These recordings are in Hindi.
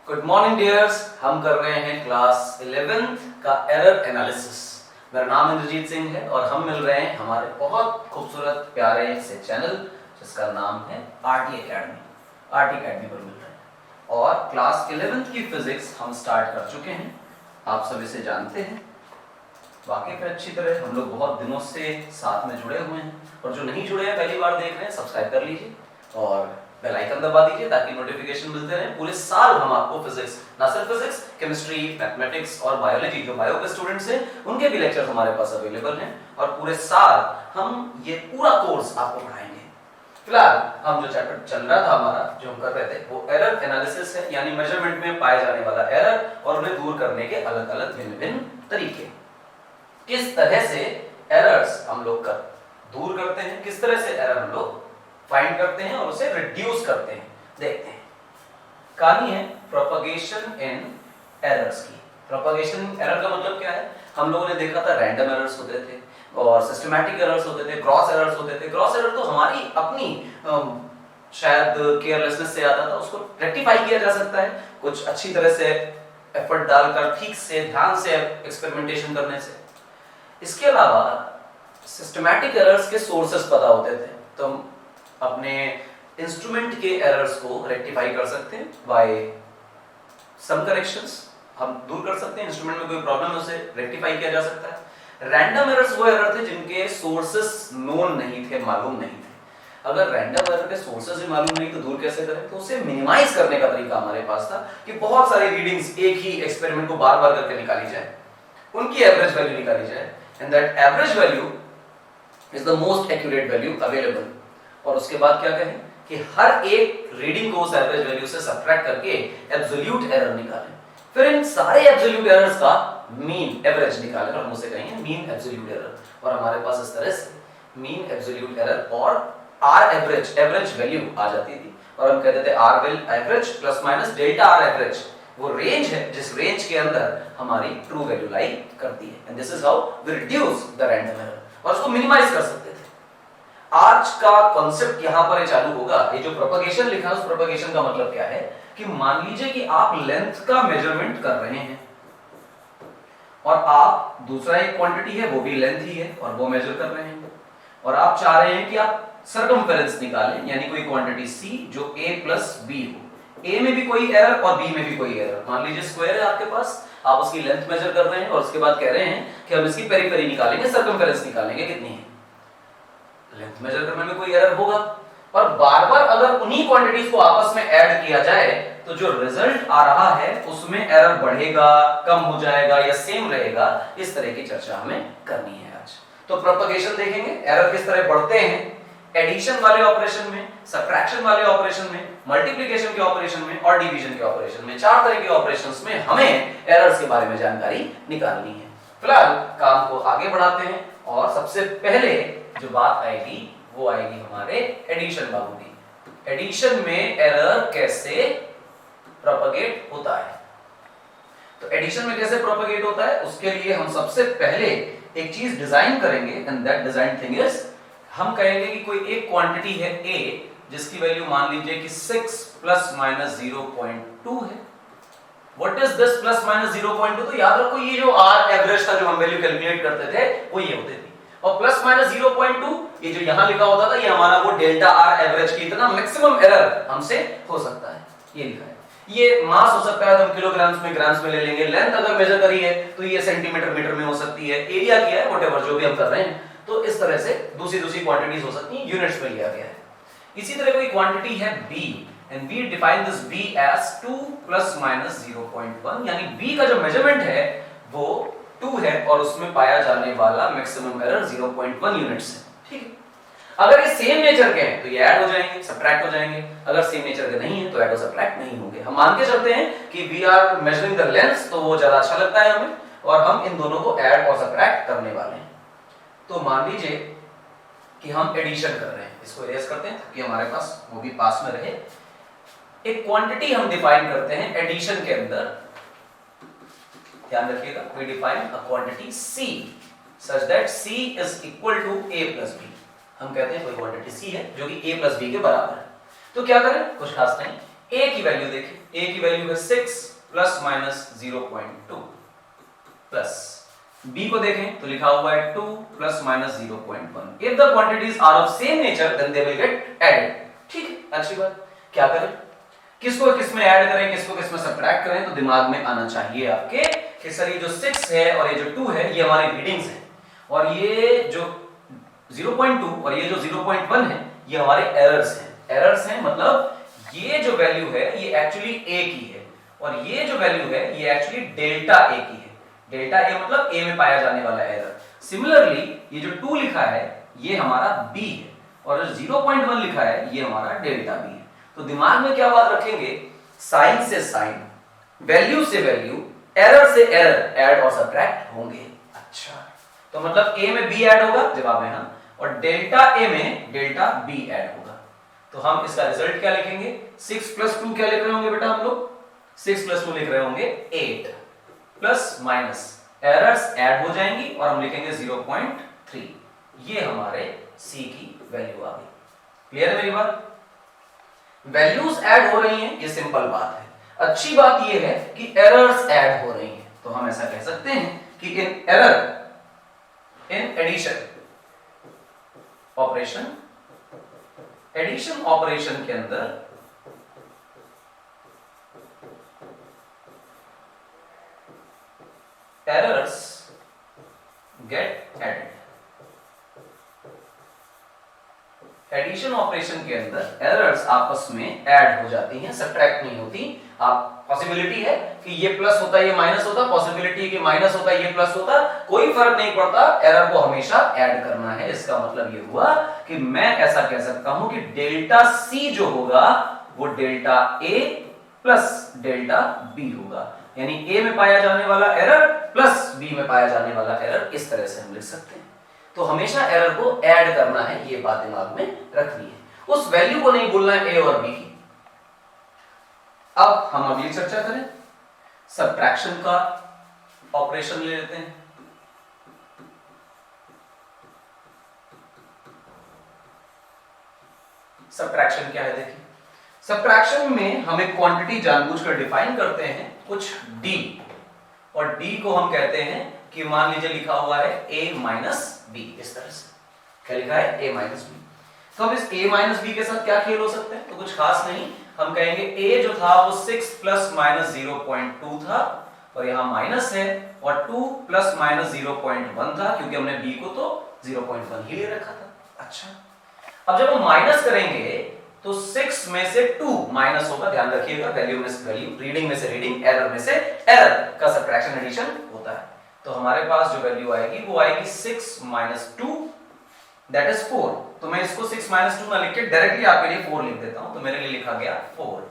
Good morning dears. हम कर रहे हैं क्लास 11th का एरर एनालिसिस। मेरा नाम इंद्रजीत सिंह है और हम मिल रहे हैं हमारे बहुत खूबसूरत प्यारे से चैनल जिसका नाम है आरटी एकेडमी। आरटी एकेडमी पर मिल रहे हैं और क्लास 11th की फिजिक्स हम स्टार्ट कर चुके हैं। आप सब इसे जानते हैं वाकई में अच्छी तरह। हम लोग बहुत दिनों से साथ में जुड़े हुए हैं और जो नहीं जुड़े हैं पहली बार देख रहे हैं सब्सक्राइब कर लीजिए और बेल आइकन दबा दीजिए ताकि नोटिफिकेशन मिलते रहे। पूरे साल हम आपको फिजिक्स, ना सिर्फ फिजिक्स, केमिस्ट्री, मैथमेटिक्स और बायोलॉजी, जो बायो के स्टूडेंट्स हैं उनके भी लेक्चर हमारे पास अवेलेबल हैं और पूरे साल हम ये पूरा कोर्स आपको पढ़ाएंगे। फिलहाल हम जो चैप्टर चल रहा था हमारा, जो हम कर रहे थे, वो एरर एनालिसिस है, यानी मेजरमेंट में पाए जाने वाला एरर और उन्हें दूर करने के अलग अलग भिन्न भिन्न तरीके। किस तरह से एरर्स हम लोग दूर करते हैं, किस तरह से एरर हम लोग फाइंड करते हैं और उसे रिड्यूस करते हैं, देखते हैं। कहानी है प्रोपगेशन इन एरर्स की। प्रोपगेशन इन एरर का मतलब क्या है? हम लोगों ने देखा था रैंडम एरर्स होते थे और सिस्टमैटिक एरर्स होते थे, ग्रॉस एरर्स होते थे। ग्रॉस एरर तो हमारी अपनी शायद केयरलेसनेस से आता था, उसको रेक्टिफाई किया जा सकता है कुछ अच्छी तरह से एफर्ट डालकर, ठीक से, ध्यान से, एक्सपेरिमेंटेशन करने से। इसके अलावा सिस्टमैटिक एरर्स के सोर्सेस पता होते थे, तो हम अपने इंस्ट्रूमेंट के एरर्स को रेक्टिफाई कर सकते हैं बाय सम करेक्शंस। हम दूर कर सकते हैं, इंस्ट्रूमेंट में कोई प्रॉब्लम है उसे रेक्टिफाई किया जा सकता है। रैंडम एरर्स वो एरर थे जिनके सोर्सेस नोन नहीं थे, मालूम नहीं थे। अगर रैंडम एरर के सोर्सेस ही मालूम नहीं तो दूर कैसे करें? तो उसे मिनिमाइज करने का तरीका हमारे पास था कि बहुत सारी रीडिंग्स एक ही एक्सपेरिमेंट को बार बार करके निकाली जाए, उनकी एवरेज वैल्यू निकाली जाए, and that average value is the most accurate value available. और उसके बाद क्या कहें कि हर एक रीडिंग को उस एवरेज वैल्यू से सब्ट्रैक्ट करके एब्सोल्यूट एरर निकालें। फिर इन सारे एब्सोल्यूट एरर्स का मीन एवरेज निकालें और हम उसे कहेंगे मीन एब्सोल्यूट एरर। और हमारे पास इस तरह से मीन एब्सोल्यूट एरर और आर एवरेज, एवरेज वैल्यू आ जाती थी और हम कहते थे r will average plus minus delta r average. वो रेंज है जिस रेंज के अंदर हमारी ट्रू वैल्यू लाई करती है, and this is how we reduce the random error और उसको मिनिमाइज कर सकते थे। आज का कॉन्सेप्ट यहां पर चालू होगा। ये जो प्रोपगेशन लिखा है उस प्रोपगेशन का मतलब क्या है कि मान लीजिए कि आप लेंथ का मेजरमेंट कर रहे हैं और आप दूसरा एक क्वांटिटी है वो भी लेंथ ही है और वो मेजर कर रहे हैं और आप चाह रहे हैं कि आप सर्कमफेरेंस निकालें, यानी कोई क्वांटिटी c जो a प्लस b हो। a में भी कोई एरर और b में भी कोई एरर। मान लीजिए स्क्वायर है आपके पास, आप उसकी लेंथ मेजर कर रहे हैं और उसके बाद कह रहे हैं कि हम इसकी पेरीफेरी निकालेंगे, सर्कमफेरेंस निकालेंगे, कितनी है। लेंथ मेजर करने में कोई एरर होगा और बार-बार अगर उन्हीं क्वांटिटीज को आपस में ऐड किया जाए तो जो रिजल्ट आ रहा है उसमें एरर बढ़ेगा, कम हो जाएगा या सेम रहेगा। इस तरह की चर्चा हमें करनी है आज। तो प्रोपगेशन देखेंगे, एरर किस तरह बढ़ते हैं एडिशन वाले ऑपरेशन में, सब्ट्रैक्शन वाले ऑपरेशन में, मल्टीप्लिकेशन के ऑपरेशन में और डिवीजन के ऑपरेशन में। चार तरह के ऑपरेशंस में हमें एरर्स के बारे में जानकारी निकालनी है। फिलहाल काम को आगे बढ़ाते हैं और सबसे पहले जो बात आएगी वो आएगी हमारे एडिशन बाबू की। एडिशन में एरर कैसे प्रोपगेट होता है? तो एडिशन में कैसे प्रोपगेट होता है उसके लिए हम सबसे पहले एक चीज डिजाइन करेंगे, and that design thing is, हम कहेंगे कि कोई एक क्वांटिटी है a जिसकी वैल्यू मान लीजिए कि 6 प्लस माइनस 0.2 है। What is this plus minus 0.2? तो याद रखो ये जो r एवरेज था जो हम वैल्यू कैलकुलेट करते थे वो ये होती थी, और प्लस माइनस 0.2 ये जो यहां लिखा होता था ये हमारा वो डेल्टा आर एवरेज की इतना मैक्सिमम एरर हमसे हो सकता है, ये लिखा है। ये मास हो सकता है तो हम किलोग्राम्स में, ग्राम्स में ले लेंगे। लेंथ अगर मेजर करी है तो ये सेंटीमीटर, मीटर में हो सकती है। एरिया किया है, व्हाटएवर जो भी हम कर रहे हैं, तो इस तरह से दूसरी क्वांटिटीज हो सकती हैं, यूनिट्स में लिया गया है। इसी तरह कोई क्वांटिटी है b and we define this b as 2 plus minus 0.1, यानी b का जो मेजरमेंट है वो 2 है और उसमें पाया जाने वाला मैक्सिमम एरर 0.1 यूनिट्स है। ठीक है, अगर ये सेम नेचर के हैं तो ये ऐड हो जाएंगे, सब्ट्रैक्ट हो जाएंगे। अगर सेम नेचर के नहीं है तो ऐड और सब्ट्रैक्ट नहीं होंगे। हम मान के चलते हैं कि we are measuring the length, तो वो ज्यादा अच्छा लगता है हमें, और हम इन दोनों को ऐड और सब्ट्रैक्ट करने वाले हैं। तो मान लीजिए कि हम एडिशन कर रहे हैं, इसको इरेज करते हैं ताकि हमारे पास वो भी पास में रहे। एक क्वांटिटी हम डिफाइन करते हैं एडिशन के अंदर, ध्यान रखिएगा, we define a quantity c such that c is equal to a plus b। हम कहते हैं कोई क्वांटिटी c है जो कि a plus b के बराबर है। तो क्या करें, कुछ खास नहीं, ए की वैल्यू देखें, ए की वैल्यू है 6 प्लस माइनस 0.2 प्लस बी को देखें तो लिखा हुआ है 2 प्लस माइनस 0.1। If the quantities are of same nature then they will get added. ठीक है, अच्छी बात। क्या करें, किसको किसमें ऐड करें, किसको किसमें सब्ट्रैक्ट करें, तो दिमाग में आना चाहिए आपके कि सर ये जो 6 है और ये जो 2 है ये हमारी रीडिंग्स हैं, और ये जो 0.2 और ये जो 0.1 है ये हमारे एरर्स हैं। एरर्स हैं मतलब ये जो वैल्यू है ये एक्चुअली ए की है, और ये जो वैल्यू है ये एक्चुअली डेल्टा ए की है। डेल्टा ए मतलब ए में पाया जाने वाला एरर। सिमिलरली ये जो 2 लिखा है ये हमारा बी है, और जो 0.1 लिखा है ये हमारा डेल्टा बी है। तो दिमाग में क्या बात रखेंगे, साइन से साइन, वैल्यू से वैल्यू, एरर से एरर ऐड और सब्ट्रैक्ट होंगे। अच्छा, तो मतलब ए में बी ऐड होगा, जवाब है हाँ, और डेल्टा ए में डेल्टा बी ऐड होगा। तो हम इसका रिजल्ट क्या लिखेंगे, 6 प्लस 2 क्या लिख रहे होंगे बेटा हम लोग, 6 प्लस 2 लिख रहे होंगे 8 प्लस माइनस एरर्स ऐड हो जाएंगी और हम लिखेंगे 0.3। ये हमारे सी की वैल्यू आ गई। क्लियर है मेरी बात? वैल्यूज ऐड हो रही हैं, ये सिंपल बात है। अच्छी बात ये है कि एरर्स ऐड हो रही हैं, तो हम ऐसा कह सकते हैं कि in error in addition operation, addition operation के अंदर errors get added. Addition operation के अंदर एरर्स आपस में ऐड हो जाती हैं, सब्ट्रैक्ट नहीं होती। आप पॉसिबिलिटी है कि ये प्लस होता है ये माइनस होता, पॉसिबिलिटी है कि माइनस होता है ये प्लस होता, कोई फर्क नहीं पड़ता, एरर को हमेशा ऐड करना है। इसका मतलब ये हुआ कि मैं ऐसा कह सकता हूं कि डेल्टा सी जो होगा वो delta A plus delta B होगा, यानी ए में पाया जाने वाला एरर प्लस बी में पाया जाने वाला एरर, इस तरह से हम लिख सकते हैं। तो हमेशा एरर को ऐड करना है, ये बात दिमाग में रखनी है, उस वैल्यू को नहीं भूलना है ए और बी की। अब हम अगली चर्चा करें, सब्ट्रैक्शन का ऑपरेशन ले लेते हैं। सब्ट्रैक्शन क्या है देखिए, सब्ट्रैक्शन में हम एक क्वांटिटी जानबूझकर डिफाइन करते हैं कुछ डी, और डी को हम कहते हैं कि मान लीजिए लिखा हुआ है a माइनस बी, इस तरह से क्या लिखा है a माइनस बी। तो अब इस a माइनस बी के साथ क्या खेल हो सकते हैं, तो कुछ खास नहीं, हम कहेंगे a जो था वो 6 प्लस माइनस 0.2 था, और यहाँ माइनस है, और 2 प्लस माइनस 0.1 था, क्योंकि हमने b को तो 0.1 ही ले रखा था। अच्छा, अब जब हम माइनस करेंगे तो 6 में से 2 माइनस होगा, ध्यान रखिएगा, वैल्यू में से वैल्यू, रीडिंग में से रीडिंग, एरर में से एरर का सब्ट्रैक्शन एडिशन होता है। तो हमारे पास जो वैल्यू आएगी वो आएगी 6 माइनस 2 दैट इज 4। तो मैं इसको 6 माइनस 2 ना लिख के डायरेक्टली आपके लिए 4 लिख देता हूं, तो मेरे लिए लिखा गया 4।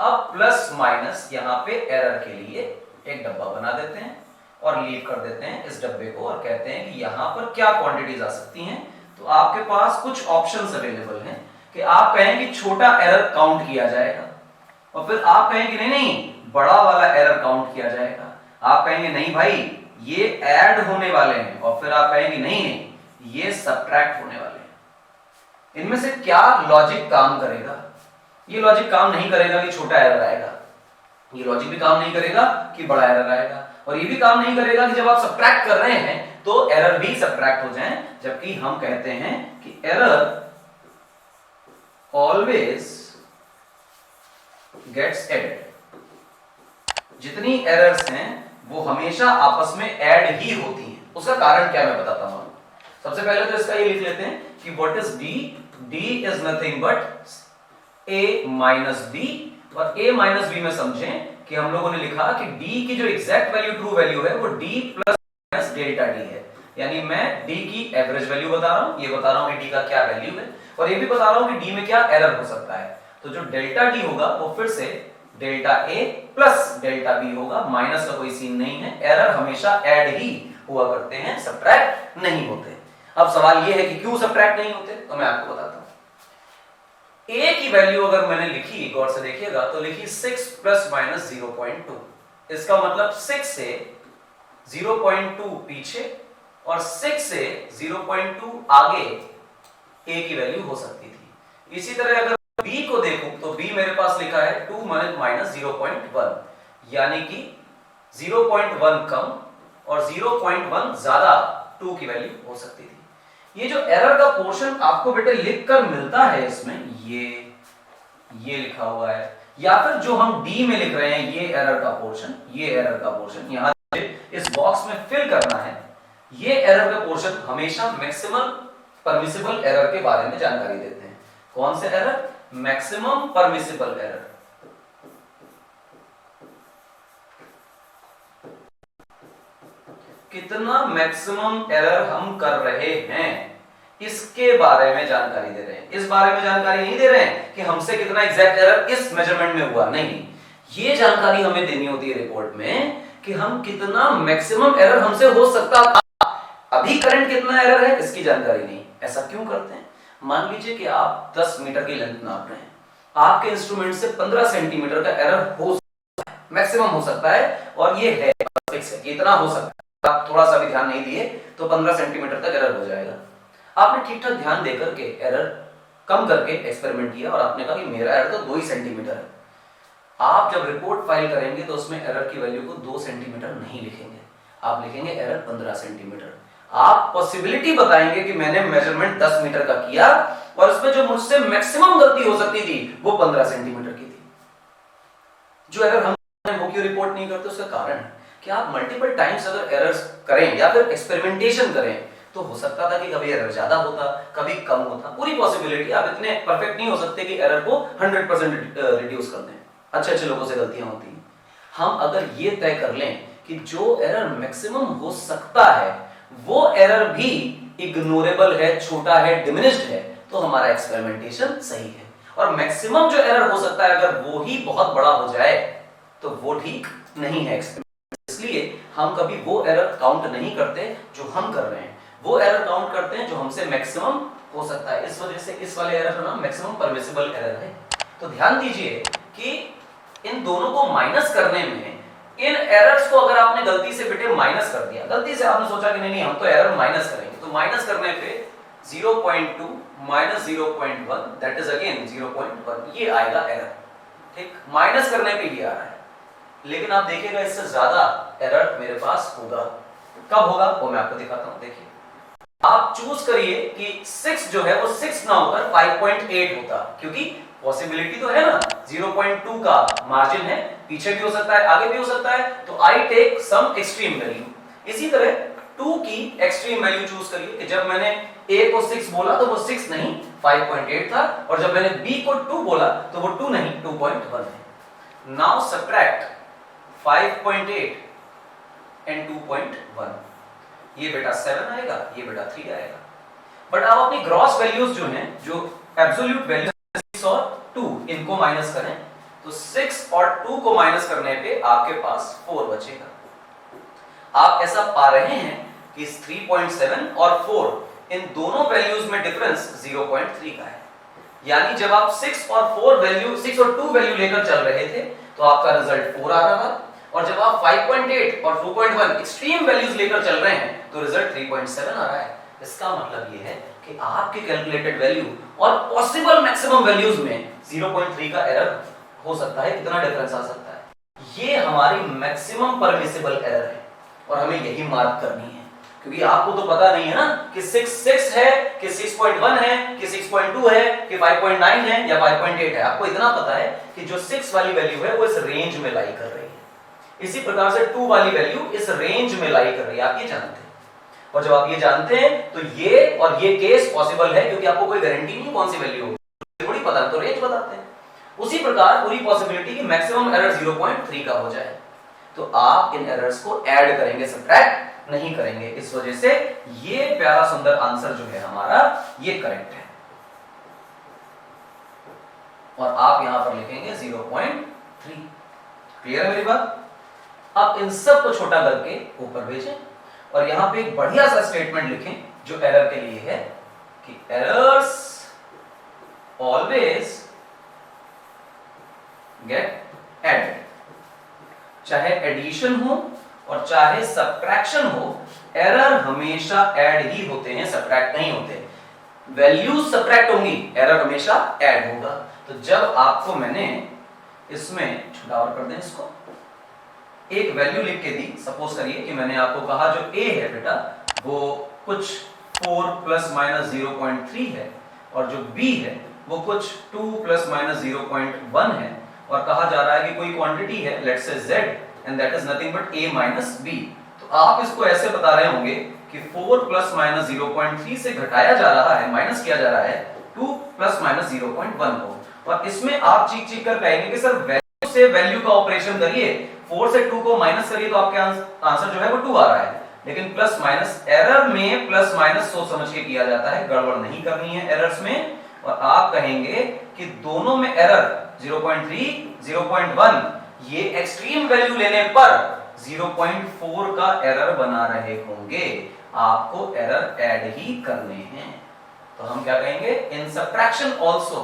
अब प्लस माइनस यहां पे एरर के लिए एक डब्बा बना देते हैं और लीव कर देते हैं इस डब्बे को, और कहते हैं कि यहां पर क्या क्वांटिटीज आ सकती हैं। तो आपके पास कुछ ऑप्शंस अवेलेबल हैं कि आप कहें कि छोटा एरर काउंट किया जाएगा, और फिर आप कहें कि नहीं नहीं बड़ा वाला एरर काउंट किया जाएगा, आप कहेंगे नहीं भाई ये ऐड होने वाले हैं, और फिर आप कहेंगे नहीं नहीं ये सब्ट्रैक्ट होने वाले हैं। इनमें से क्या लॉजिक काम करेगा? ये लॉजिक काम नहीं करेगा कि छोटा एरर आएगा, ये लॉजिक भी काम नहीं करेगा कि बड़ा एरर आएगा, और ये भी काम नहीं करेगा कि जब आप सब्ट्रैक्ट कर रहे हैं तो एरर भी सब्ट्रैक्ट हो जाएं, जबकि हम कहते हैं कि एरर ऑलवेज गेट्स एडेड। जितनी एरर्स हैं वो हमेशा आपस में ऐड ही होती हैं। उसका कारण क्या मैं बताता हूं। सबसे पहले तो इसका ये लिख लेते हैं कि what is d, d is nothing but a minus b, और ए माइनस बी में समझें कि हम लोगों ने लिखा कि डी की जो एग्जैक्ट वैल्यू ट्रू वैल्यू है वो D plus minus delta D है, यानी मैं डी की एवरेज वैल्यू बता रहा हूं, ये बता रहा हूं कि डी का क्या वैल्यू है, और ये भी बता रहा हूं कि डी में क्या एरर हो सकता है। तो जो डेल्टा डी होगा वो फिर से delta A plus delta B होगा, माइनस का कोई सीन नहीं है, एरर हमेशा ऐड ही हुआ करते हैं, सब्ट्रैक्ट नहीं होते। अब सवाल ये है कि क्यों सब्ट्रैक्ट नहीं होते, तो मैं आपको बताता हूं। ए की वैल्यू अगर मैंने लिखी, गौर से देखिएगा, तो लिखी 6 प्लस माइनस 0.2, इसका मतलब 6 से 0.2 पीछे और 6 से 0.2 आगे ए की वैल्यू हो सकती थी। इसी तरह अगर b को देखूं तो b मेरे पास लिखा है 2 माइनस 0.1, यानी कि 0.1 कम और 0.1 ज्यादा 2 की वैल्यू हो सकती थी। ये जो एरर का पोर्शन आपको बेटे लिखकर मिलता है इसमें, ये लिखा हुआ है, या फिर जो हम डी में लिख रहे हैं ये एरर का पोर्शन यहां इस बॉक्स में फिल करना है। ये एरर का पोर्शन हमेशा मैक्सिमम परमिसिबल एरर के बारे में जानकारी देते हैं। कौन से एरर? Maximum permissible error. कितना मैक्सिमम एरर हम कर रहे हैं इसके बारे में जानकारी दे रहे हैं। इस बारे में जानकारी नहीं दे रहे हैं कि हमसे कितना एग्जैक्ट एरर इस मेजरमेंट में हुआ, नहीं, ये जानकारी हमें देनी होती है रिपोर्ट में कि हम कितना मैक्सिमम एरर हमसे हो सकता था। अभी करंट कितना एरर है इसकी जानकारी नहीं। ऐसा क्यों करते हैं? मान लीजिए कि आप 10 मीटर की लेंथ नाप रहे हैं, आपके इंस्ट्रूमेंट से 15 सेंटीमीटर का एरर हो सकता है, मैक्सिमम हो सकता है, और ये है फिक्स है, इतना हो सकता है। आप थोड़ा सा भी ध्यान नहीं दिए तो 15 सेंटीमीटर तक एरर हो जाएगा। आपने ठीक ठाक ध्यान देकर के एरर कम करके एक्सपेरिमेंट किया और आपने कहा कि मेरा एरर तो 2 ही सेंटीमीटर है। आप जब रिपोर्ट फाइल करेंगे तो उसमें एरर की वैल्यू को 2 सेंटीमीटर नहीं लिखेंगे, आप लिखेंगे एरर 15 सेंटीमीटर। आप पॉसिबिलिटी बताएंगे कि मैंने मेजरमेंट 10 मीटर का किया और उसमें जो मुझसे मैक्सिमम गलती हो सकती थी वो 15 सेंटीमीटर की थी। जो एरर हम वो क्यों रिपोर्ट नहीं करते? उसका कारण है कि आप मल्टीपल टाइम्स अगर एरर्स करें या फिर एक्सपेरिमेंटेशन करें तो हो सकता था कि कभी एरर ज्यादा होता, कभी कम होता, पूरी पॉसिबिलिटी। आप इतने परफेक्ट नहीं हो सकते कि एरर को 100% रिड्यूस कर दें। अच्छे लोगों से गलतियां होती हैं। हम अगर ये तय कर लें कि जो एरर मैक्सिमम हो सकता है वो एरर भी इग्नोरेबल है, छोटा है, डिमिनिश्ड है, तो हमारा एक्सपेरिमेंटेशन सही है। और मैक्सिमम जो एरर हो सकता है अगर वो ही बहुत बड़ा हो जाए तो वो ठीक नहीं है एक्सपेरिमेंट। इसलिए हम कभी वो एरर काउंट नहीं करते जो हम कर रहे हैं, वो एरर काउंट करते हैं जो हमसे मैक्सिमम हो सकता है। इस वजह से इस वाले एरर का नाम मैक्सिमम परमिसिबल एरर है। तो ध्यान दीजिए कि इन दोनों को माइनस करने में, इन एरर्स को अगर आपने गलती से बेटे माइनस कर दिया, गलती से आपने सोचा कि नहीं हम तो एरर माइनस करेंगे, तो माइनस करने पे 0.2 माइनस 0.1 दैट इज अगेन 0.1, ये आएगा एरर। ठीक, माइनस करने पे ये आ रहा है, लेकिन आप देखिएगा इससे ज्यादा एरर मेरे पास होगा। कब होगा वो मैं आपको दिखाता हूं। देखिए, आप चूज करिए कि 6 जो है वो 6 ना होकर 5.8 होता, क्योंकि पॉसिबिलिटी तो है ना, 0.2 का मार्जिन है, पीछे भी हो सकता है, आगे भी हो सकता है, तो I take some extreme value. इसी तरह 2 की एक्सट्रीम वैल्यू चूज करिए कि जब मैंने a को 6 बोला तो वो 6 नहीं 5.8 था, और जब मैंने b को 2 बोला तो वो 2 नहीं 2.1 है। नाउ सब्ट्रैक्ट 5.8 एंड 2.1, ये बेटा 7 आएगा, ये बेटा 3 आएगा। बट आप अपनी ग्रॉस वैल्यूज जो हैं, जो एब्सोल्यूट वैल्यू 6 और 2, इनको माइनस करें तो 6 और 2 को माइनस करने पे आपके पास 4 बचेगा। आप ऐसा पा रहे हैं कि 3.7 और 4 इन दोनों वैल्यूज में डिफरेंस 0.3 का है। यानी जब आप 6 और 4 वैल्यू 6 और 2 वैल्यू लेकर चल रहे थे तो आपका रिजल्ट 4 आ रहा था, और जब आप 5.8 और 2.1 एक्सट्रीम वैल्यूज लेकर चल रहे हैं तो रिजल्ट 3.7 आ रहा है। इसका मतलब ये है कि आपके कैलकुलेटेड वैल्यू और पॉसिबल मैक्सिमम वैल्यूज में 0.3 का एरर हो सकता है, कितना डिफरेंस आ सकता है। ये हमारी मैक्सिमम परमिसिबल एरर है और हमें यही मार्क करनी है, क्योंकि आपको तो पता नहीं है ना कि 6 है कि 6.1 है कि 6.2 है कि 5.9 है या 5.8 है। आपको इतना पता है कि जो 6 वाली वैल्यू है वो इस रेंज में लाई कर रही है, इसी प्रकार से 2 वाली वैल्यू इस रेंज में लाई कर रही है, आप ये जानते हैं। और जब आप ये जानते हैं तो ये और ये केस पॉसिबल है, क्योंकि आपको कोई गारंटी नहीं कौन सी वैल्यू होगी, थोड़ी पता, तो रेंज बताते हैं। उसी प्रकार पूरी पॉसिबिलिटी कि मैक्सिमम एरर 0.3 का हो जाए, तो आप इन एरर्स को ऐड करेंगे, सब्ट्रैक्ट नहीं करेंगे। इस वजह से ये प्यारा सुंदर आंसर जो है हमारा ये करेक्ट है, और आप यहां पर लिखेंगे 0.3। क्लियर है मेरी बात? आप इन सब को छोटा करके ऊपर भेजें और यहां पे एक बढ़िया सा स्टेटमेंट लिखें जो एरर के लिए है कि एरर्स ऑलवेज गेट एडेड। चाहे एडिशन हो और चाहे सब्ट्रैक्शन हो, एरर हमेशा ऐड ही होते हैं, सब्ट्रैक्ट नहीं होते। वैल्यूज सब्ट्रैक्ट होंगी, एरर हमेशा ऐड होगा। तो जब आपको मैंने इसमें छोटा और कर दें इसको, एक वैल्यू लिख के दी, सपोज करिए कि मैंने आपको कहा जो a है बेटा वो कुछ 4 प्लस माइनस 0.3 है और जो b है वो कुछ 2 प्लस माइनस 0.1 है, और कहा जा रहा है कि कोई क्वांटिटी है let's say z and that is nothing but a minus b। तो आप इसको ऐसे बता रहे होंगे कि 4 प्लस माइनस 0.3 से घटाया जा रहा है, माइनस किया जा रहा है 2 प्लस माइनस 0.1 को, और इसमें आप चीख चीख कर कहेंगे कि सर वैल्यू से वैल्यू का ऑपरेशन करिए, 4 से 2 को माइनस करिए तो आपके आंसर जो है वो 2 आ रहा है। लेकिन प्लस माइनस एरर में प्लस माइनस सोच समझ के किया जाता है, गड़बड़ नहीं करनी है एरर्स में। और आप कहेंगे कि दोनों में एरर 0.3 0.1 ये एक्सट्रीम वैल्यू लेने पर 0.4 का एरर बना रहे होंगे, आपको एरर ऐड ही करने हैं। तो हम क्या कहेंगे, इन सबट्रैक्शन आल्सो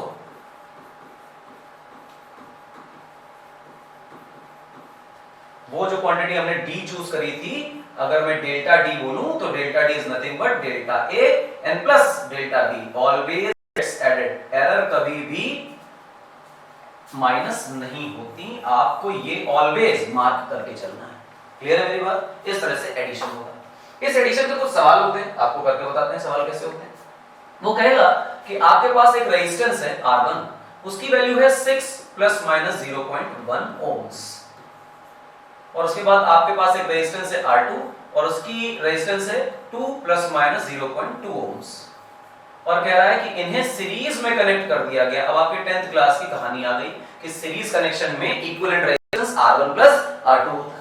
वो जो क्वांटिटी हमने डी चूज करी थी, अगर मैं डेल्टा डी बोलूं तो delta d is nothing but delta a and plus delta b always gets added. Error कभी भी माइनस नहीं होती, आपको ये ऑलवेज मार्क करके चलना है। क्लियर है मेरी बात? इस तरह से एडिशन होगा। इस एडिशन के कुछ सवाल होते हैं, आपको करके बताते हैं सवाल कैसे होते हैं। वो कहेगा कि आपके पास एक रेजिस्टेंस है R1, उसकी वैल्यू है 6 प्लस माइनस 0.1 ओम्स, और उसके बाद आपके पास एक रेजिस्टेंस है R2 और उसकी रेजिस्टेंस है 2 प्लस माइनस 0.2 ओम्स, और कह रहा है कि इन्हें सीरीज में कनेक्ट कर दिया गया। अब आपके 10th क्लास की कहानी आ गई कि सीरीज कनेक्शन में equivalent resistance R1 plus R2 होता है।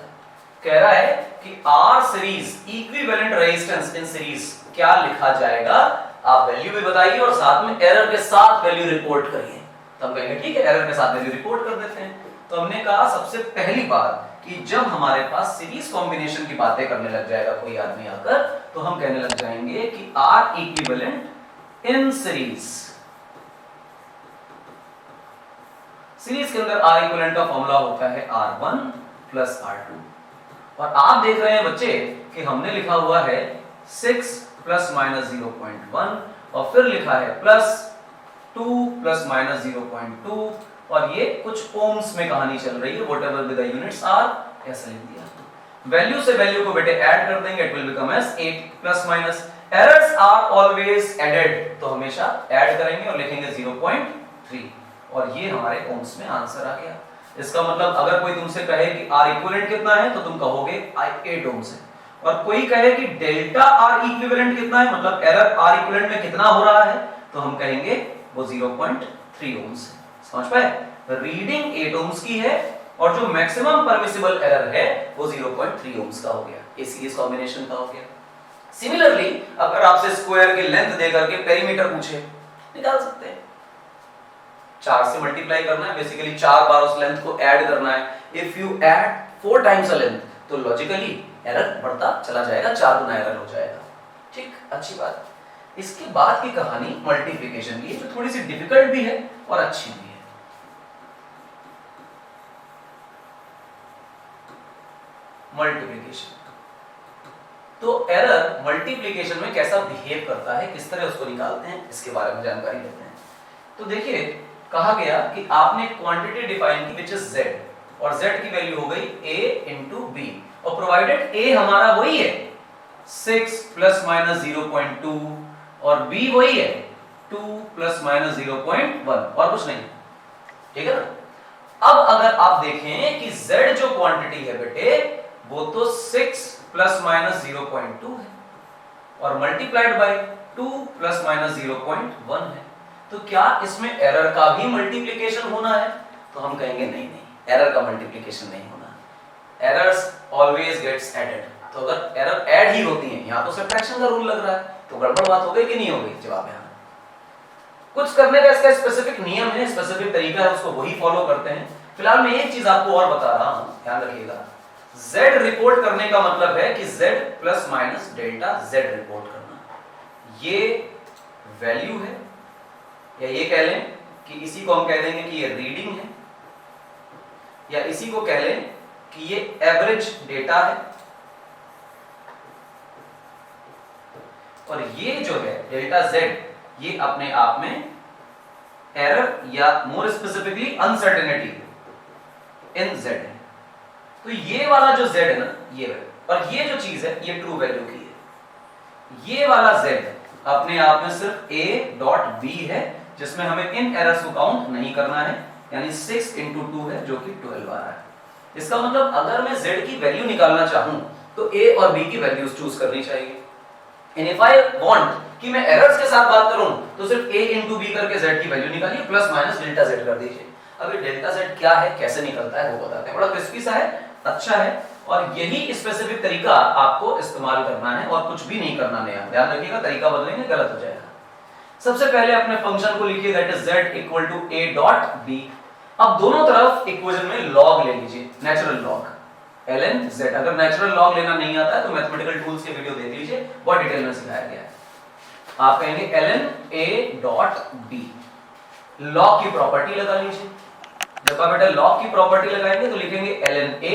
कह रहा है कि R series equivalent resistance in series क्या लिखा जाएगा, आप वैल्यू भी बताइए और साथ में एरर के साथ वैल्यू रिपोर्ट करिए। तो हम कहेंगे ठीक है, एरर के साथ वैल्यू रिपोर्ट कर देते हैं। तो हमने कहा सबसे पहली बात कि जब हमारे पास सीरीज कॉम्बिनेशन की बातें करने लग जाएगा कोई आदमी आकर, तो हम कहने लग जाएंगे कि R equivalent in series. Series के अंदर R इक्विवेलेंट का फॉर्मूला होता है R1 प्लस R2, और आप देख रहे हैं बच्चे कि हमने लिखा हुआ है 6 प्लस माइनस 0.1 और फिर लिखा है प्लस 2 प्लस माइनस 0.2, और ये कुछ ओम्स में कहानी चल रही है, whatever with the units are, ऐसा लिख दिया। वैल्यू से वैल्यू को बेटे ऐड कर देंगे, it will become as 8 plus minus. Errors are always added, तो हमेशा ऐड करेंगे और लिखेंगे 0.3, और ये हमारे ओम्स में आंसर आ गया। इसका मतलब अगर कोई तुमसे कहे कि R इक्विवेलेंट कितना है तो तुम कहोगे 8 ओम्स है, और कोई कहे कि डेल्टा R इक्विवेलेंट कितना है, मतलब एरर R इक्विवेलेंट में कितना हो रहा है, तो हम कहेंगे वो 0.3 ओम्स है। समझ पाए? रीडिंग 8 ओम्स की है और जो मैक्सिमम परमिसिबल एरर है वो 0.3 ओम्स का हो गया, ये सीरीज कॉम्बिनेशन का हो गया। सिमिलरली अगर आपसे स्क्वायर की लेंथ देकर के पेरीमीटर पूछे, निकाल सकते हैं। 4 से मल्टीप्लाई करना है, बेसिकली 4 बार उस लेंथ को ऐड करना है। If you add 4 times a length तो लॉजिकली एरर बढ़ता चला जाएगा, 4 गुना एरर हो जाएगा। ठीक, अच्छी बात। इसके बाद की कहानी मल्टीप्लिकेशन की, जो थोड़ी सी डिफिकल्ट भी है और अच्छी भी है। मल्टीप्लिकेशन, तो एरर मल्टीप्लिकेशन में कैसा बिहेव करता है, किस तरह उसको निकालते हैं, इसके बारे में जानकारी लेते हैं। तो देखिए, कहा गया कि आपने क्वांटिटी डिफाइन की विच इज z, और z की वैल्यू हो गई a into b, और प्रोवाइडेड a हमारा वही है 6 प्लस माइनस 0.2 और b वही है 2 प्लस माइनस 0.1, और कुछ नहीं। ठीक है ना? अब अगर आप देखें कि z जो क्वांटिटी है बेटे वो तो 6 प्लस माइनस 0.2 है और मल्टीप्लाइड बाय 2 प्लस माइनस 0.1 है, तो क्या इसमें एरर का भी मल्टीप्लिकेशन होना है? तो हम कहेंगे नहीं, एरर का मल्टीप्लिकेशन नहीं होना, एरर्स ऑलवेज गेट्स एडेड। तो अगर एरर ऐड ही होती है, यहां तो सब्ट्रैक्शन का रूल लग रहा है, तो गड़बड़ बात हो गई कि नहीं हो गई? जवाब है कुछ करने का इसका स्पेसिफिक नियम है, स्पेसिफिक तरीका है, उसको वही फॉलो करते हैं। फिलहाल मैं एक चीज आपको और बता रहा हूं, ध्यान रखिएगा। z रिपोर्ट करने का मतलब है कि z plus minus delta z report करना। ये वैल्यू है, या ये कह लें कि इसी को हम कह देंगे कि ये रीडिंग है, या इसी को कह लें कि ये एवरेज डेटा है, और ये जो है डेल्टा z ये अपने आप में एरर या मोर स्पेसिफिकली अनसर्टेनिटी इन z है। तो ये वाला जो z है ना, ये और ये जो चीज है ये ट्रू वैल्यू की है। ये वाला z अपने आप में सिर्फ a डॉट b है, जिसमें हमें इन एरर्स को काउंट नहीं करना है, यानी 6 into 2 है जो कि 12 आ रहा है। इसका मतलब अगर मैं z की वैल्यू निकालना चाहूं तो a और b की वैल्यूज चूज करनी चाहिए। एंड इफ आई वांट कि मैं एरर्स के साथ बात करूं तो सिर्फ a into b करके z की वैल्यू निकालिए, प्लस माइनस डेल्टा z कर दीजिए। अब ये डेल्टा z क्या है, कैसे निकलता है वो बताते हैं। बड़ा क्रिस्पी सा है, अच्छा है, और यही स्पेसिफिक तरीका आपको इस्तेमाल करना है और कुछ भी नहीं करना नया। ध्यान रखिएगा, तरीका बदलेंगे गलत हो जाएगा। सबसे पहले अपने फंक्शन को लिखिए, that is z equal to a dot b। अब दोनों तरफ इक्वेशन में लॉग ले लीजिए, नेचुरल लॉग ln z। अगर नेचुरल लॉग लेना नहीं आता है तो मैथमेटिकल टूल्स के वीडियो देख लीजिए, बहुत डिटेल में सिखाया गया है। आप कहेंगे ln a dot b, log की प्रॉपर्टी लगा लीजिए। जब आप बेटा लॉग की प्रॉपर्टी लगाएंगे तो लिखेंगे ln a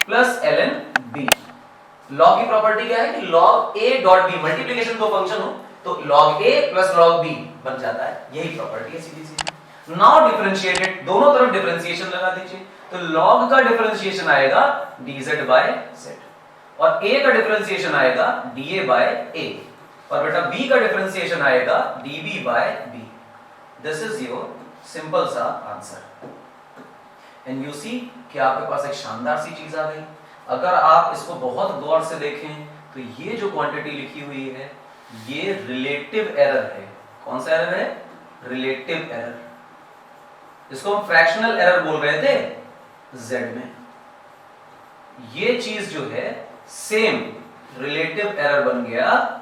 plus ln b। Log की प्रॉपर्टी क्या है कि log a dot b, multiplication को फंक्शन हो तो log a plus log b बन जाता है, यही प्रॉपर्टी है सीधी सीधी। नाउ डिफरेंशिएटेड, दोनों तरफ डिफरेंशिएशन लगा दीजिए, तो log का डिफरेंशिएशन आएगा dz बाय z, और a का डिफरेंशिएशन आएगा dA बाय a, और बेटा b का डिफरेंशिएशन आएगा dB by b। This is your simple सा आंसर। एंड यू सी कि आपके पास एक शानदार सी चीज आ गई। अगर आप इसको बहुत गौर से देखें तो ये जो क्वांटिटी लिखी हुई है ये रिलेटिव एरर है। कौन सा एरर है? Relative error. इसको हम फ्रैक्शनल एरर बोल रहे थे z में। ये चीज जो है सेम रिलेटिव एरर बन गया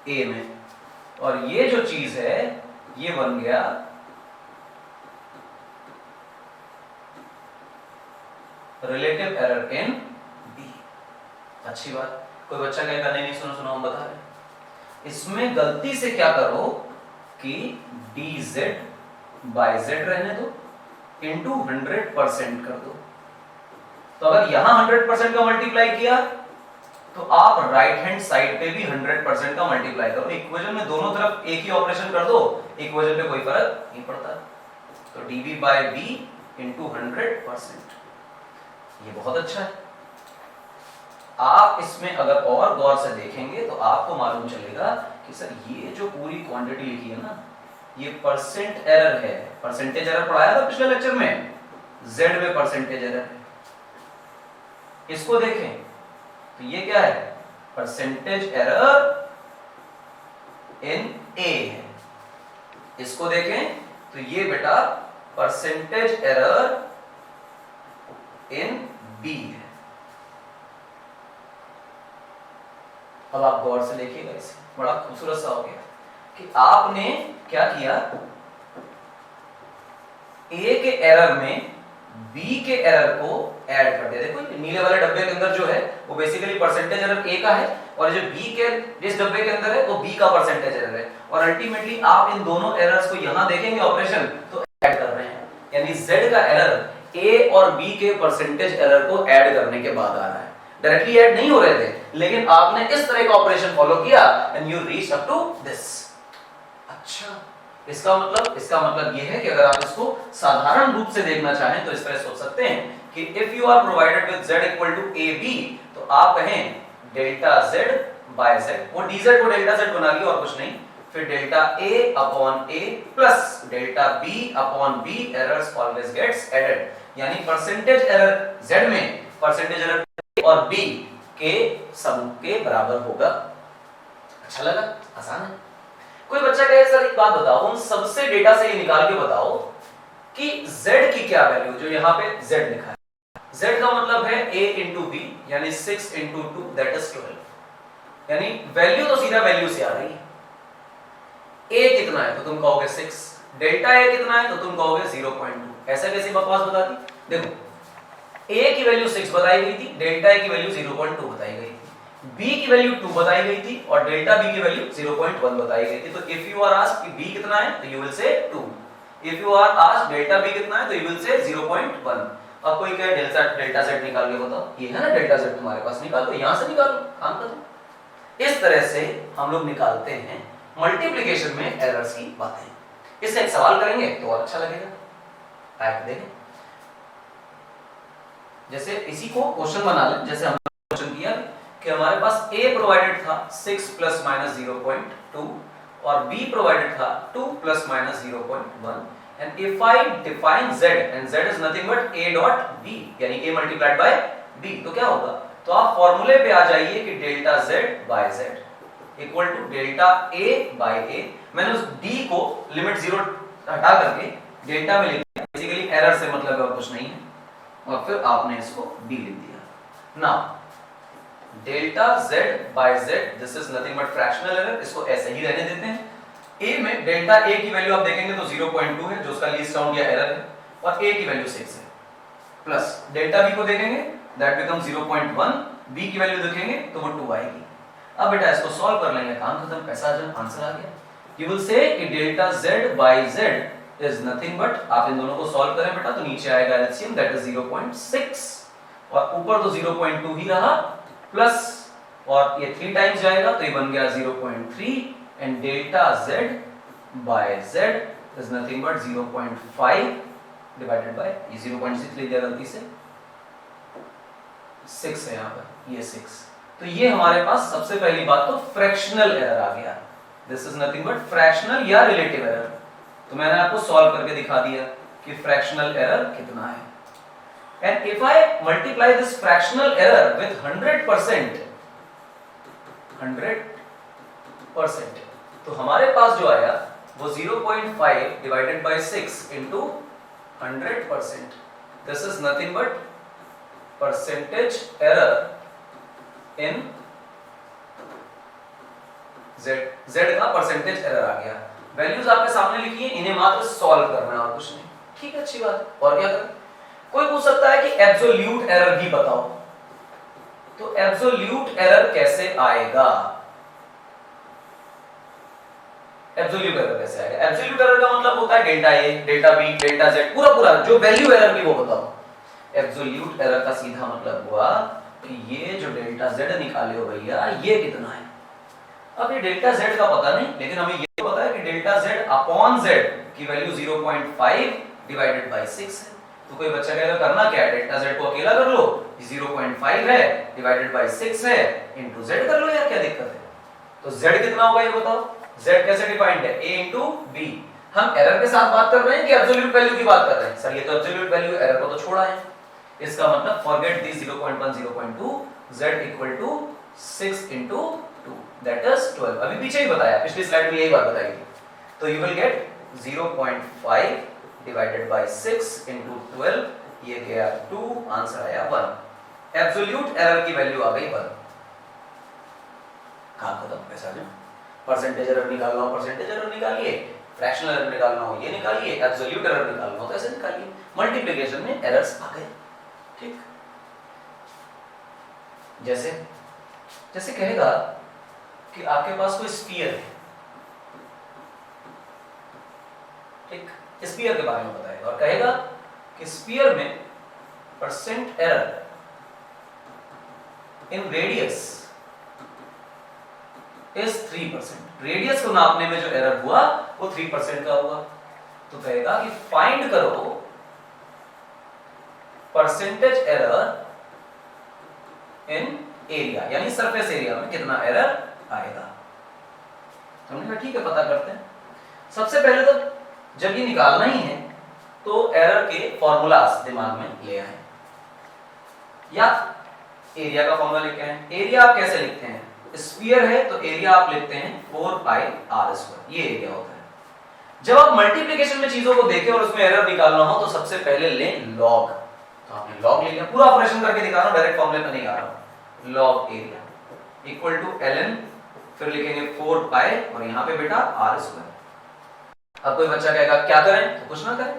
a में, और ये जो चीज है ये बन गया रिलेटिव एरर इन b। अच्छी बात। कोई बच्चा कहेगा नहीं नहीं सुनो सुनो हम बता रहे। इसमें गलती से क्या करो कि dz बाय z रहने दो, इंटू 100% कर दो। तो अगर यहां 100% का मल्टीप्लाई किया तो आप राइट हैंड साइड पे भी 100% का मल्टीप्लाई करो। इक्वेशन में दोनों तरफ एक ही ऑपरेशन कर दो, इक्वेशन पे कोई फर्क नहीं पड़ता। तो dv बाय b इंटू 100%, ये बहुत अच्छा है। आप इसमें अगर और गौर से देखेंगे तो आपको मालूम चलेगा कि सर ये जो पूरी क्वांटिटी लिखी है ना, ये परसेंट एरर है। परसेंटेज एरर पढ़ाया था पिछले लेक्चर में, z में परसेंटेज एरर है। इसको देखें तो ये क्या है? परसेंटेज एरर इन a है। इसको देखें तो ये बेटा परसेंटेज एरर इन b है। अब आप गौर से देखिएगा, इसे बड़ा खूबसूरत सा हो गया कि आपने क्या किया, a के एरर में b के एरर को ऐड कर दिया। देखो नीले वाले डब्बे के अंदर जो है वो बेसिकली परसेंटेज एरर a का है, और जो b के जिस डब्बे के अंदर है वो b का परसेंटेज एरर है, और अल्टीमेटली आप इन दोनों एरर्स को यहां देखेंगे ऑपरेशन तो ऐड कर रहे हैं, यानी z का एरर a और b के परसेंटेज एरर को ऐड करने के बाद आ रहा है। डायरेक्टली ऐड नहीं हो रहे थे, लेकिन आपने इस तरह का ऑपरेशन फॉलो किया and you reach up to this. अच्छा, इसका मतलब यह है कि अगर आप इसको साधारण रूप से देखना चाहें तो इस तरह सोच सकते हैं कि if you are provided with z equal to ab, तो आप कहें डेल्टा z बाय z, वो dz को डेल्टा z बना लिया और कुछ नहीं, फिर delta a upon a plus delta b upon b, errors always gets added, यानी परसेंटेज एरर z में परसेंटेज एरर और b के समूह के बराबर होगा। अच्छा लगा? आसान है। कोई बच्चा कहे सर एक बात बताओ, उन सबसे डेटा से ये निकाल के बताओ कि z की क्या वैल्यू, जो यहाँ पे z लिखा है, z का मतलब है a इंटू b, यानी 6 इंटू 2 दैट इज 12, यानी वैल्यू तो सीधा वैल्यू से आ रही है। a कितना है तो तुम कहोगे 6, डेल्टा a कितना है तो तुम कहोगे 0.2। ऐसा कैसे बकवास बता दी? देखो a की वैल्यू 6 बताई गई थी, डेल्टा a की वैल्यू 0.2 बताई गई थी, b की वैल्यू 2 बताई गई थी, और डेल्टा b की वैल्यू 0.1 बताई गई थी। तो इफ यू आर आस्क्ड कि b कितना है तो you will say 2, if you are asked delta b कितना है तो यू विल से 0.1। अब कोई कहे डेल्टा z निकाल के बताओ, ये है ना डेल्टा z तुम्हारे पास, निकालो, यहां से निकालो, काम करो। इस तरह से हम लोग निकालते हैं मल्टीप्लिकेशन में एरर्स की बातें। इससे एक सवाल करेंगे तो और अच्छा लगेगा। आइए देखें, जैसे इसी को क्वेश्चन बना लें। जैसे हमने क्वेश्चन किया कि हमारे पास a प्रोवाइडेड था 6 प्लस माइनस 0.2 और b प्रोवाइडेड था 2 प्लस माइनस 0.1 and if I define z and z is nothing but a dot b यानी a multiplied by b, तो क्या होगा? तो आप फॉर्मूले पे आ जाइए कि delta z by z equal to delta a by a। मैंने उस d को लिमिट 0 हटा करके डेल्टा में लिख दिया, बेसिकली एरर से मतलब और कुछ नहीं है, और फिर आपने इसको b लिख दिया। Now delta z by z, this is nothing but fractional error, इसको ऐसे ही रहने देते हैं। a में डेल्टा a की वैल्यू आप देखेंगे तो 0.2 है जो उसका लीस्ट काउंट या एरर है, और a की वैल्यू 6 है, प्लस डेल्टा b को देखेंगे दैट बिकम 0.1, b की वैल्यू देखेंगे तो वो 2 आएगी। अब बेटा इसको सॉल्व कर लेंगे, काम खत्म, पैसा आ जाए, आंसर आ गया। यू विल से कि delta z by z is nothing but, आप इन दोनों को सॉल्व करें बेटा तो नीचे आएगा एलसीएम दैट इज 0.6 और ऊपर तो 0.2 ही रहा, प्लस और ये 3 टाइम्स जाएगा तो ये बन गया 0.3 and delta z by z is nothing but 0.5 divided by ये 0.6 ले दिया गलती से, 6 है यहाँ पर, ये 6। तो ये हमारे पास सबसे पहली बात तो फ्रैक्शनल एरर आ गया, this is nothing but fractional या रिलेटिव एरर। तो मैंने आपको सॉल्व करके दिखा दिया कि फ्रैक्शनल एरर कितना है। And if I multiply this fractional error with 100%, तो हमारे पास जो आया वो 0.5 divided bye 6 into 100%, this is nothing but percentage error in z का परसेंटेज एरर आ गया। वैल्यूज आपके सामने लिखी है, इन्हें मात्र सॉल्व करना है और कुछ नहीं। ठीक है, अच्छी बात है। और क्या करें? कोई पूछ सकता है कि एब्सोल्यूट एरर भी बताओ, तो एब्सोल्यूट एरर कैसे आएगा? एब्सोल्यूट एरर कैसे आएगा? एब्सोल्यूट एरर का मतलब होता है delta a, delta b, delta z, पूरा जो वैल्यू एरर की वो बताओ। एब्सोल्यूट एरर का सीधा मतलब हुआ कि ये जो डेल्टा z निकाले हो भैया, ये कितना है? अब ये डेल्टा z का पता नहीं, लेकिन हमें ये पता है कि डेल्टा z अपॉन z की वैल्यू 0.5 डिवाइडेड बाय 6 है। तो कोई बच्चा कहेगा करना क्या है, डेल्टा z को अकेला कर लो, 0.5 है डिवाइडेड बाय 6 है इनटू z कर लो यार, क्या दिक्कत है? तो z कितना होगा ये बताओ? z कैसे डिफाइंड है? a into b। हम एरर के साथ बात कर रहे हैं कि एब्सोल्यूट वैल्यू की बात कर रहे हैं? सर ये तो एब्सोल्यूट वैल्यू, एरर को तो छोड़ा है। इसका मतलब forget this 0.1 0.2, z equal to 6 into 2 that is 12। अभी पीछे ही बताया, पिछली स्लाइड में यही बात बताई थी। तो you will get 0.5 divided bye 6 into 12, ये गया 2, आंसर आया 1। एब्सोल्यूट एरर की वैल्यू आ गई 1। काम खत्म, पैसा आ जाए। परसेंटेज एरर निकालना हो परसेंटेज एरर निकालिए, फ्रैक्शनल एरर निकालना हो ये निकालिए, एब्सोल्यूट एरर निकालना हो तो ऐसे निकालिए। मल्टीप्लिकेशन में एरर्स आ गए। ठीक, जैसे कहेगा कि आपके पास कोई स्फीयर है, ठीक, स्फीयर के बारे में बताएगा और कहेगा कि स्फीयर में percent error in radius is 3%। Radius को नापने में जो एरर हुआ वो 3% का हुआ। तो कहेगा कि फाइंड करो परसेंटेज एरर इन एरिया, यानी सरफेस एरिया में कितना एरर आएगा। हमने कहा ठीक है, पता करते हैं। सबसे पहले तो जब ये निकालना ही है तो एरर के फॉर्मूलास दिमाग में ले आए, या एरिया का फॉर्मूला लेके आए। एरिया आप कैसे लिखते हैं? स्फीयर है तो एरिया आप लिखते हैं 4πr², ये एरिया होता है। जब आप मल्टीप्लिकेशन में चीजों को देखें और उसमें एरर निकालना हो तो सबसे पहले लें लॉग। तो आपने लॉग ले लिया, पूरा ऑपरेशन करके दिखा रहा हूं, डायरेक्ट फॉर्मूले में नहीं आ रहा हूं। Log area equal to ln, फिर लिखेंगे 4π और यहां पे बेटा r²। अब कोई बच्चा कहेगा क्या करें? तो कुछ ना करें,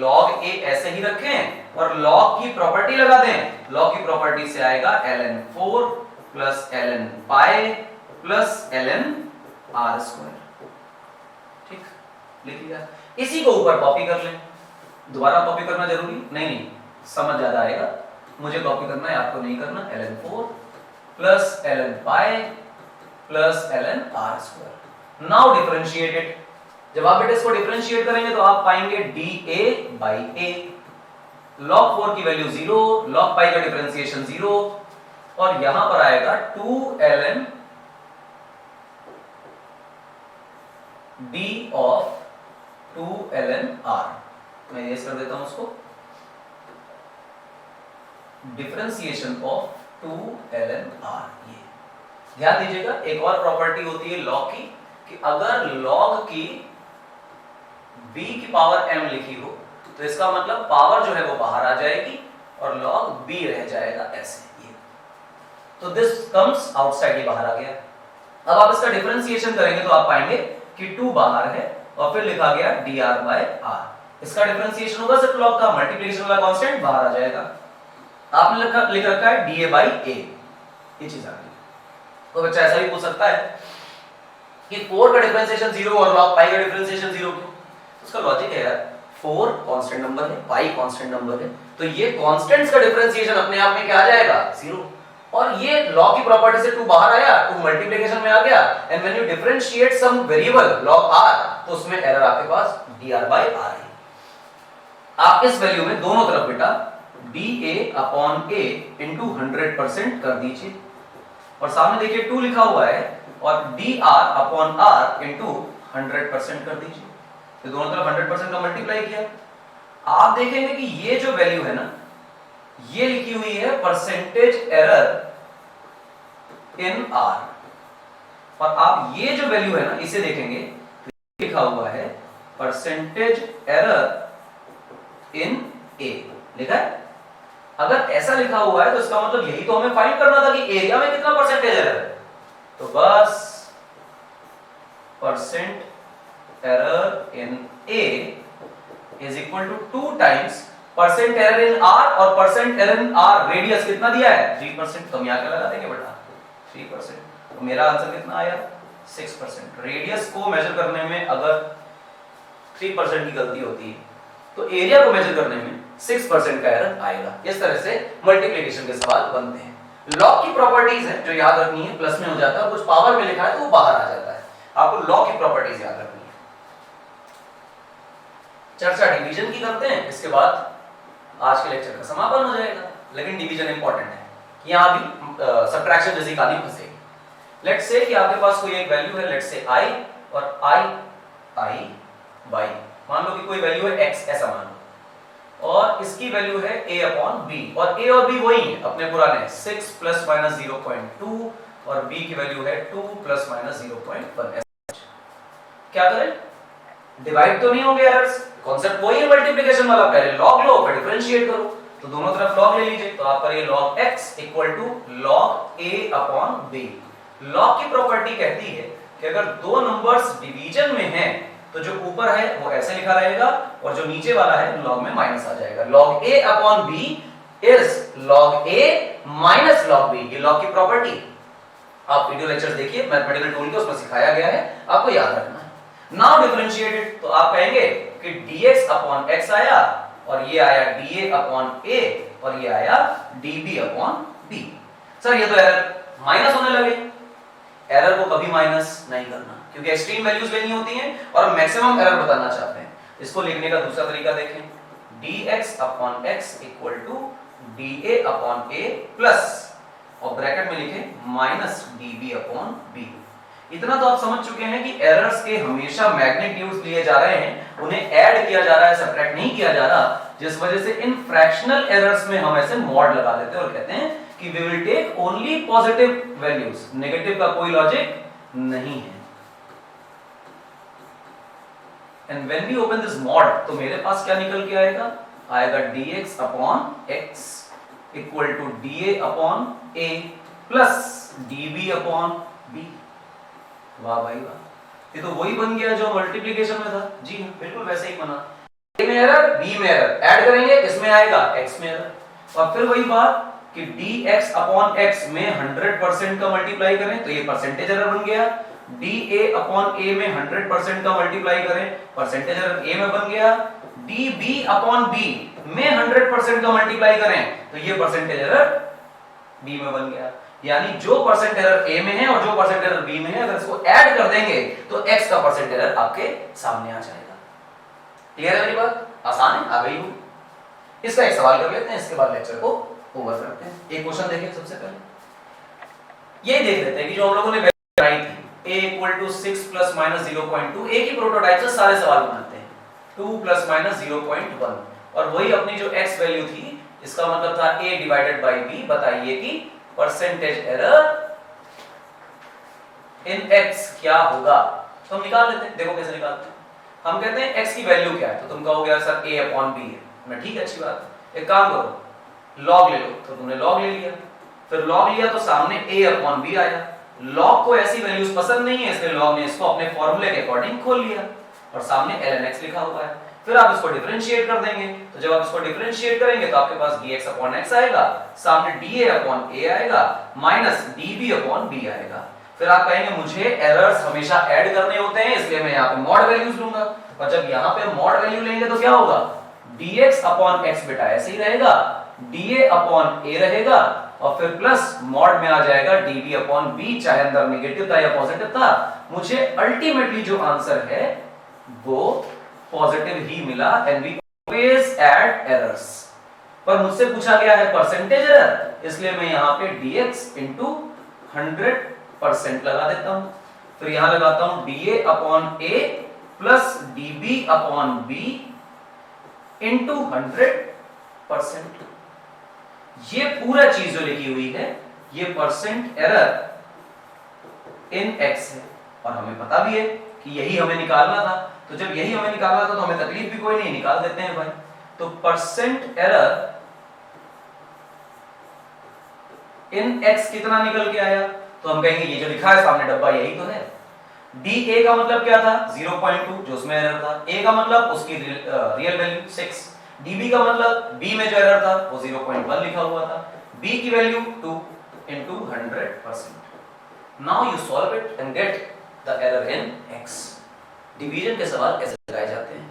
log a ऐसे ही रखें और log की प्रॉपर्टी लगा दें। log की प्रॉपर्टी से आएगा ln 4 plus ln pi plus ln r²। ठीक, लिख लिया। इसी को ऊपर कॉपी कर लें। दोबारा कॉपी करना जरूरी नहीं, समझ ज्यादा आएगा। मुझे कॉपी करना है, आपको नहीं करना। ln 4 plus ln pi plus ln r²। Now differentiate it. जब आप बेटे इसको डिफरेंशिएट करेंगे तो आप पाएंगे dA/A, log 4 की वैल्यू 0, log पाई का डिफरेंशिएशन 0, और यहां पर आएगा 2ln d of 2ln r। मैं ये कर देता हूं उसको, डिफरेंशिएशन ऑफ 2ln r। ये ध्यान दीजिएगा, एक और प्रॉपर्टी होती है log की कि अगर log की b की पावर m लिखी हो तो इसका मतलब पावर जो है वो बाहर आ जाएगी और log b रह जाएगा ऐसे। ये तो दिस कम्स आउटसाइड, ये बाहर आ गया। अब आप इसका डिफरेंशिएशन करेंगे तो आप पाएंगे कि 2 बाहर है और फिर लिखा गया dr/r। इसका डिफरेंशिएशन होगा सिर्फ log का, मल्टीप्लिकेशन वाला कांस्टेंट बाहर आ जाएगा। आपने लिख रखा है dA/A, ये चीज आ गई। तो बच्चा ऐसा भी पूछ सकता है कि 4 का डिफरेंशिएशन 0 और log पाई का डिफरेंशिएशन 0 क्यों? उसका लॉजिक है यार, 4 कांस्टेंट नंबर है, पाई कांस्टेंट नंबर है, तो ये कांस्टेंट्स का डिफरेंशिएशन अपने आप में क्या आ जाएगा? 0। और ये log की प्रॉपर्टी से 2 बाहर आया, 2 मल्टीप्लिकेशन में आ गया, and when you differentiate some variable log r तो उसमें एरर आपके पास dr/r है। आप इस वैल्यू में दोनों तरफ बेटा dA/A into 100% कर दीजिए, और सामने देखिए 2 लिखा हुआ है, और dr/r into 100% कर दीजिए। तो दोनों तरफ 100% का मल्टीप्लाई किया, आप देखेंगे कि ये जो वैल्यू है ना, ये लिखी हुई है परसेंटेज एरर इन r, और आप ये जो वैल्यू है ना इसे देखेंगे तो लिखा हुआ है परसेंटेज एरर इन a, लिखा है। अगर ऐसा लिखा हुआ है तो इसका मतलब यही तो हमें फाइंड करना था कि एरिया में कितना परसेंटेज एरर है। तो बस परसेंट एरर इन a इज equal to 2 times percent error in r, और percent error in r radius कितना दिया है? 3%। तो हम यहां क्या लगा देंगे बेटा? 3%। तो मेरा आंसर कितना आया? 6%। रेडियस को मेजर करने में अगर 3% की गलती होती है तो एरिया को मेजर करने में 6% का एरर आएगा। इस तरह से मल्टीप्लिकेशन के सवाल बनते हैं। लॉग की प्रॉपर्टीज है जो याद रखनी है, प्लस में हो जाता है, कुछ पावर में लिखा है तो वो बाहर आ जाता है। आपको लॉग की प्रॉपर्टीज याद रखनी है। चर्चा डिवीजन की करते हैं, इसके बाद आज के लेक्चर का समापन हो जाएगा। लेकिन डिवीजन इंपॉर्टेंट है, यहां भी सब्ट्रैक्शन जैसी कहानी फंसेगी। लेट्स से कि आपके पास कोई एक वैल्यू है, लेट्स से i, और i y, मान लो कि कोई वैल्यू है x, ऐसा मान लो, और इसकी वैल्यू है a/b, और a और b वही है अपने पुराने 6 ± 0.2, और b की वैल्यू है 2 ± 0.1। क्या करें? डिवाइड तो नहीं होंगे एरर्स, कॉन्सेप्ट वही है मल्टीप्लिकेशन वाला, पहले लॉग लो फिर डिफरेंशिएट करो। तो दोनों तरफ लॉग ले लीजिए, तो आप करिए log x = log a/b। Log की प्रॉपर्टी कहती है कि अगर दो नंबर्स डिवीजन में हैं तो जो ऊपर है वो ऐसे लिखा रहेगा, और जो नीचे वाला है लॉग में माइनस आ जाएगा। log a/b is log a - log b, ये लॉग की प्रॉपर्टी। आप वीडियो लेक्चर्स देखिए, मैथमेटिकल टूल के, उसमें सिखाया गया है, आपको याद रखना है। नाउ डिफरेंशिएटेड, तो आप कहेंगे कि dx/x आया, और ये आया dA/a, और ये आया dB/b। सर ये तो एरर माइनस होने लगे। एरर को कभी माइनस नहीं करना, क्योंकि एक्सट्रीम वैल्यूज लेनी होती हैं और हम मैक्सिमम एरर बताना चाहते हैं। इसको लिखने का दूसरा तरीका देखें, dx/x = dA/a प्लस, और ब्रैकेट में लिखें -dB/b। इतना तो आप समझ चुके हैं कि एरर्स के हमेशा मैग्नीट्यूड्स लिए जा रहे हैं, उन्हें ऐड किया जा रहा है, सब्ट्रैक्ट नहीं किया जा रहा, जिस वजह से इन फ्रैक्शनल एरर्स में हम ऐसे मॉड लगा देते हैं और कहते हैं कि we will take only positive values, negative का कोई लॉजिक नहीं है। And when we open this mod, तो मेरे पास क्या निकल के आएगा? आएगा dx/x = dA/a प्लस dB/b। वाह भाई वाह, ये तो वही बन गया जो मल्टीप्लिकेशन में था। जी हाँ, बिल्कुल वैसे ही बना। a में एरर, b में एरर, ऐड करेंगे इसमें आएगा x में एरर, और फिर वही बात कि dx/x में 100% का मल्टीप्लाई करें तो ये परसेंटेज एरर बन गया, dA/a में 100% का मल्टीप्लाई करें, परसेंटेज एरर a में बन गया, dB/b में 100% का मल्टीप्लाई करें तो ये परसेंटेज एरर b में बन गया। यानी जो परसेंट एरर ए में है और जो परसेंट एरर बी में है, अगर इसको ऐड कर देंगे तो एक्स का परसेंट एरर आपके सामने आ जाएगा। क्लियर है मेरी बात? आसान है, आ गई हो। इसका एक सवाल कर लेते हैं, इसके बाद लेक्चर को ओवर करते हैं। एक क्वेश्चन देखिए सबसे पहले, ये देख लेते हैं कि जो हम लोगों ने वैल्यू बनाई थी a = 6 ± 0.2, एक ही प्रोटोटाइप से सारे सवाल बनाते हैं। 2 ± 0.1 और वही अपनी जो x वैल्यू थी, इसका मतलब था a डिवाइडेड बाय b। बताइए कि परसेंटेज एरर इन x क्या होगा? तो हम निकाल लेते हैं। देखो कैसे निकालते हैं। हम कहते हैं x की वैल्यू क्या है, तो तुम कहोगे सर a/b है। मैं ठीक है, अच्छी बात है। एक काम करो, log ले लो। तो तुमने log ले लिया, फिर log लिया तो सामने a/b आया। log को ऐसी वैल्यूज पसंद नहीं है, इसलिए log ने इसको अपने फॉर्मूले के अकॉर्डिंग खोल लिया और सामने ln x लिखा हुआ है। फिर आप इसको डिफरेंशिएट कर देंगे, तो जब आप इसको डिफरेंशिएट करेंगे तो आपके पास dx/x आएगा, सामने dA/a आएगा माइनस dB/b आएगा। फिर आप कहेंगे मुझे एरर्स हमेशा ऐड करने होते हैं, इसलिए मैं यहाँ पे मॉड वैल्यूज लूंगा। और जब यहाँ पे मॉड वैल्यू लेंगे तो क्या होगा? dx/x बेटा ऐसे ही रहेगा, dA/a रहेगा और फिर प्लस मॉड में आ जाएगा dB/b, चाहे अंदर नेगेटिव था या पॉजिटिव था। मुझे अल्टीमेटली जो आंसर है वो पॉजिटिव ही मिला। And we always add errors, पर मुझसे पूछा गया है परसेंटेज एरर, इसलिए मैं यहाँ पे dx * 100% लगा देता हूं। फिर यहां लगाता हूं dA/a प्लस dB/b * 100%। ये पूरा चीज जो लिखी हुई है ये परसेंट एरर इन x है और हमें पता भी है कि यही हमें निकालना था। तो जब यही हमें निकालना था तो हमें तकलीफ भी कोई नहीं, निकाल देते हैं भाई। तो परसेंट एरर इन x कितना निकल के आया? तो हम कहेंगे ये जो लिखा है सामने डब्बा यही तो है। dA का मतलब क्या था? 0.2 जो उसमें एरर था। a का मतलब उसकी रियल वैल्यू 6। dB का मतलब b में जो एरर था वो 0.1 लिखा हुआ था। b की value 2 * 100%। Now you solve it and get the error in x। Division के सवाल कैसे लगाए जाते हैं,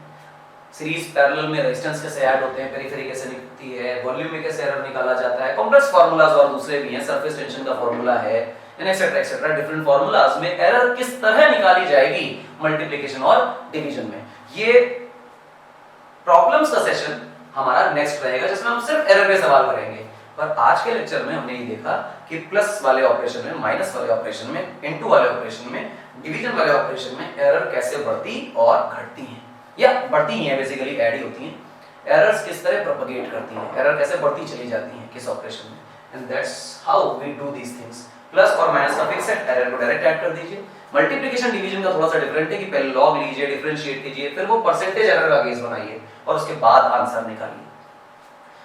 सीरीज पैरेलल में रेजिस्टेंस कैसे ऐड होते हैं, पेरिफेरी कैसे निकलती है, वॉल्यूम में कैसे एरर निकाला जाता है, कॉम्प्लेक्स फार्मूलाज और दूसरे भी हैं, सरफेस टेंशन का फार्मूला है, एटसेट्रा एटसेट्रा। डिफरेंट फार्मूलाज में एरर किस तरह निकाली जाएगी मल्टीप्लिकेशन और डिवीजन में, ये प्रॉब्लम्स का सेशन हमारा नेक्स्ट रहेगा जिसमें हम सिर्फ एरर के सवाल करेंगे। पर आज के लेक्चर में हमने ये देखा कि प्लस वाले ऑपरेशन में, माइनस वाले ऑपरेशन में, इनटू वाले ऑपरेशन में, डिवीजन वाले ऑपरेशन में एरर कैसे बढ़ती और घटती हैं, या बढ़ती ही हैं, बेसिकली ऐड ही होती हैं। एरर्स किस तरह प्रोपेगेट करती हैं, एरर कैसे बढ़ती चली जाती हैं किस ऑपरेशन में, and that's how we do these things. Plus और माइनस का फिक्स है, एरर को डायरेक्ट ऐड कर दीजिए। मल्टीप्लिकेशन डिवीजन का थोड़ा सा डिफरेंट है कि पहले लॉग लीजिए, डिफरेंशिएट कीजिए, फिर वो परसेंटेज एरर का केस बनाइए और उसके बाद आंसर निकालिए।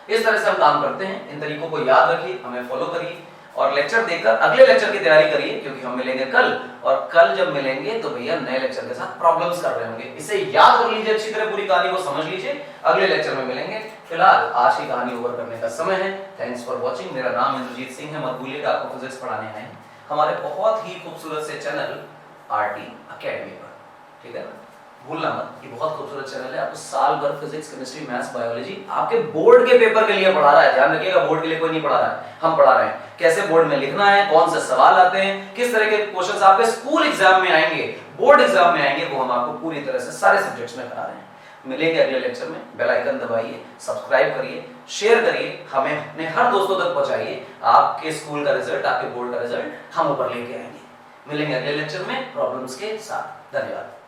इस तरह से हम काम करते हैं। इन तरीकों को याद रखिए, हमें फॉलो करिए और लेक्चर देखकर अगले लेक्चर की तैयारी करिए, क्योंकि हम मिलेंगे कल, और कल जब मिलेंगे तो भैया नए लेक्चर के साथ प्रॉब्लम्स कर रहे होंगे। इसे याद कर लीजिए, अच्छी तरह पूरी कहानी को समझ लीजिए, अगले लेक्चर में मिलेंगे। फिलहाल आज की कहानी ओवर करने का समय है। Thanks for watching. मेरा नाम इंद्रजीत सिंह है। मत भूलिएगा आपको फिजिक्स पढ़ाने आए हैं हमारे बहुत ही खूबसूरत से चैनल आरटी अकेडमी पर, ठीक है ना, भूलना मत। ये बहुत खूबसूरत चैनल है, आपको साल भर फिजिक्स, केमिस्ट्री, मैथ्स, बायोलॉजी आपके बोर्ड के पेपर के लिए पढ़ा रहा है। ध्यान रखिएगा, बोर्ड के लिए कोई नहीं पढ़ा रहा है, हम पढ़ा रहे हैं। कैसे बोर्ड में लिखना है, कौन से सवाल आते हैं, किस तरह के क्वेश्चंस आपके स्कूल एग्जाम में आएंगे, बोर्ड एग्जाम में आएंगे, वो हम आपको पूरी तरह से सारे सब्जेक्ट्स में करा रहे हैं। मिलेंगे अगले लेक्चर में। बेल आइकन दबाइए, सब्सक्राइब करिए, शेयर करिए, हमें अपने हर दोस्तों तक पहुंचाइए। आपके स्कूल का रिजल्ट, आपके बोर्ड का रिजल्ट हम ऊपर लेके आएंगे। मिलेंगे अगले लेक्चर में प्रॉब्लम्स के साथ। धन्यवाद।